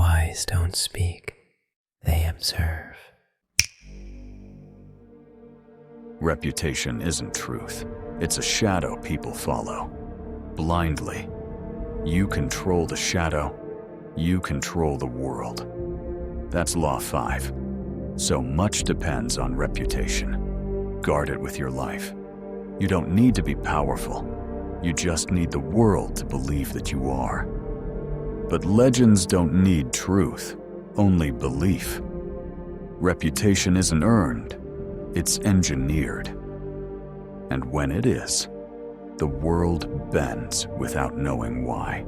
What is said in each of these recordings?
wise don't speak, they observe. Reputation isn't truth. It's a shadow people follow. Blindly. You control the shadow. You control the world. That's Law 5. So much depends on reputation. Guard it with your life. You don't need to be powerful. You just need the world to believe that you are. But legends don't need truth, only belief. Reputation isn't earned, it's engineered. And when it is, the world bends without knowing why.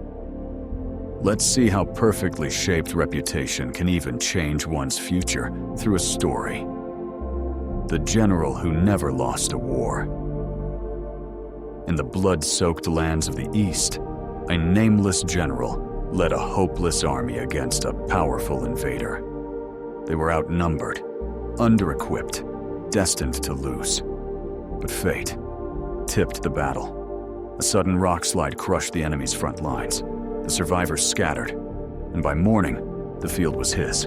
Let's see how perfectly shaped reputation can even change one's future through a story. The general who never lost a war. In the blood-soaked lands of the East, a nameless general led a hopeless army against a powerful invader. They were outnumbered, under-equipped, destined to lose. But fate tipped the battle. A sudden rock slide crushed the enemy's front lines. The survivors scattered, and by morning, the field was his.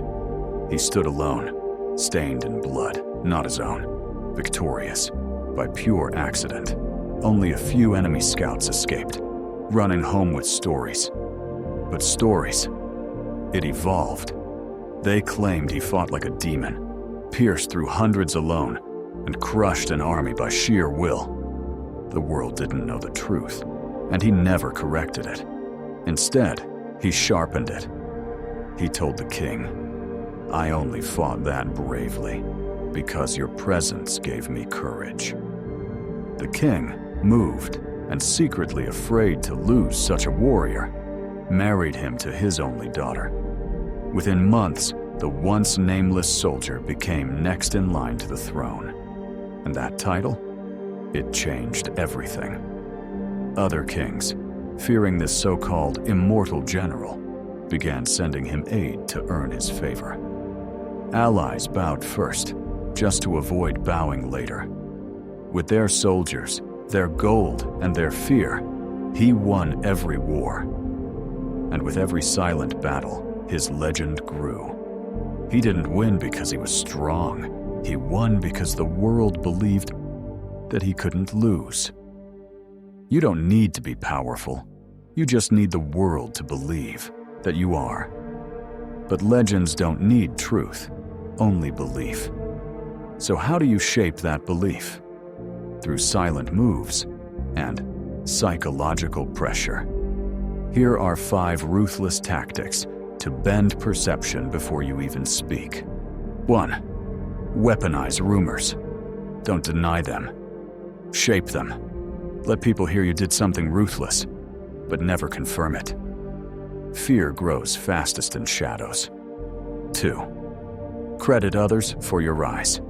He stood alone, stained in blood, not his own, victorious, by pure accident. Only a few enemy scouts escaped, running home with stories. But stories, it evolved. They claimed he fought like a demon, pierced through hundreds alone, and crushed an army by sheer will. The world didn't know the truth, and he never corrected it. Instead, he sharpened it. He told the king, "I only fought that bravely because your presence gave me courage." The king, moved and secretly afraid to lose such a warrior, married him to his only daughter. Within months, the once nameless soldier became next in line to the throne. And that title? It changed everything. Other kings, fearing this so-called immortal general, began sending him aid to earn his favor. Allies bowed first, just to avoid bowing later. With their soldiers, their gold, and their fear, he won every war. And with every silent battle, his legend grew. He didn't win because he was strong. He won because the world believed that he couldn't lose. You don't need to be powerful. You just need the world to believe that you are. But legends don't need truth, only belief. So how do you shape that belief? Through silent moves and psychological pressure. Here are 5 ruthless tactics to bend perception before you even speak. 1. Weaponize rumors. Don't deny them. Shape them. Let people hear you did something ruthless, but never confirm it. Fear grows fastest in shadows. 2. Credit others for your rise.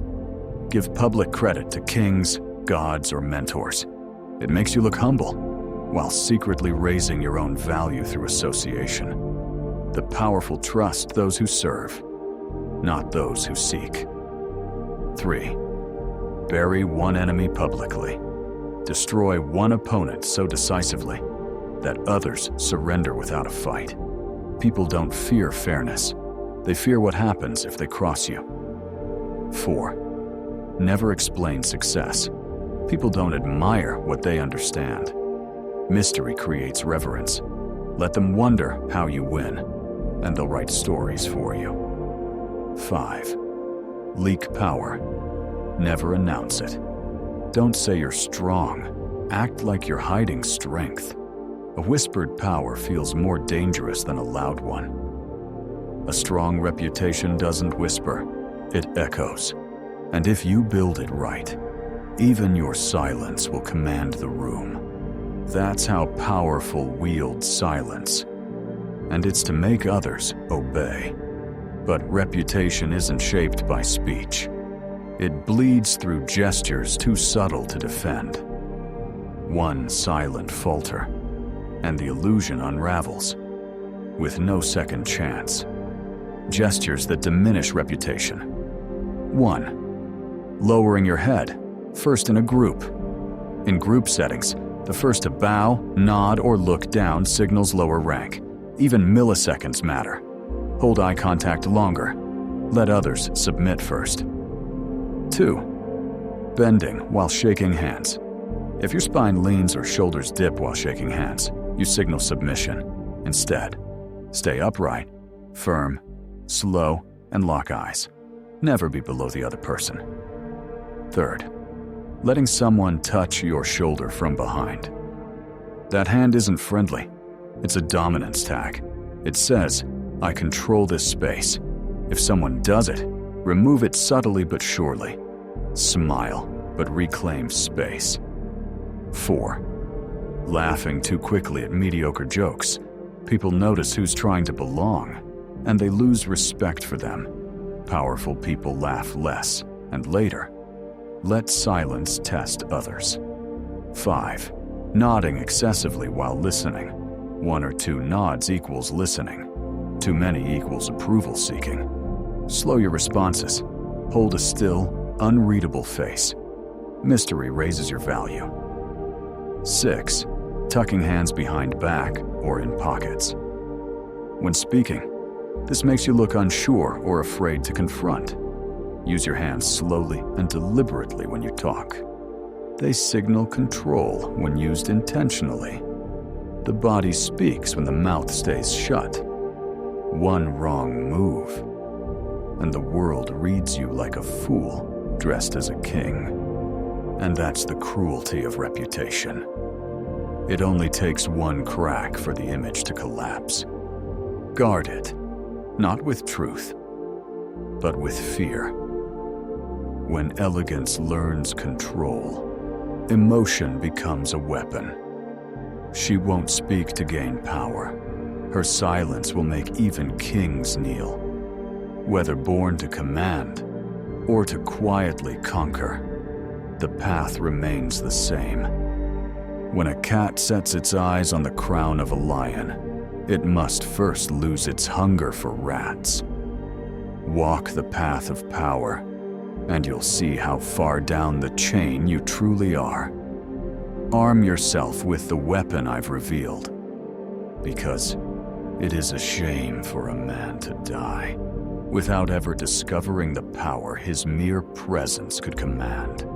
Give public credit to kings, gods, or mentors. It makes you look humble, while secretly raising your own value through association. The powerful trust those who serve, not those who seek. 3. Bury one enemy publicly. Destroy one opponent so decisively that others surrender without a fight. People don't fear fairness. They fear what happens if they cross you. 4. Never explain success. People don't admire what they understand. Mystery creates reverence. Let them wonder how you win, and they'll write stories for you. 5. Leak power. Never announce it. Don't say you're strong. Act like you're hiding strength. A whispered power feels more dangerous than a loud one. A strong reputation doesn't whisper, it echoes. And if you build it right, even your silence will command the room. That's how powerful wields silence. And it's to make others obey. But reputation isn't shaped by speech. It bleeds through gestures too subtle to defend. One silent falter, and the illusion unravels, with no second chance. Gestures that diminish reputation. 1. Lowering your head, first in a group. In group settings, the first to bow, nod, or look down signals lower rank. Even milliseconds matter. Hold eye contact longer. Let others submit first. 2. Bending while shaking hands. If your spine leans or shoulders dip while shaking hands, you signal submission. Instead, stay upright, firm, slow, and lock eyes. Never be below the other person. 3rd, letting someone touch your shoulder from behind. That hand isn't friendly. It's a dominance tag. It says, I control this space. If someone does it, remove it subtly but surely. Smile, but reclaim space. 4. Laughing too quickly at mediocre jokes. People notice who's trying to belong, and they lose respect for them. Powerful people laugh less, and later, let silence test others. 5. Nodding excessively while listening. 1 or 2 nods equals listening. Too many equals approval seeking. Slow your responses. Hold a still, unreadable face. Mystery raises your value. 6. Tucking hands behind back or in pockets. When speaking, this makes you look unsure or afraid to confront. Use your hands slowly and deliberately when you talk. They signal control when used intentionally. The body speaks when the mouth stays shut. One wrong move, and the world reads you like a fool dressed as a king. And that's the cruelty of reputation. It only takes one crack for the image to collapse. Guard it, not with truth, but with fear. When elegance learns control, emotion becomes a weapon. She won't speak to gain power. Her silence will make even kings kneel. Whether born to command or to quietly conquer, the path remains the same. When a cat sets its eyes on the crown of a lion, it must first lose its hunger for rats. Walk the path of power, and you'll see how far down the chain you truly are. Arm yourself with the weapon I've revealed, because it is a shame for a man to die without ever discovering the power his mere presence could command.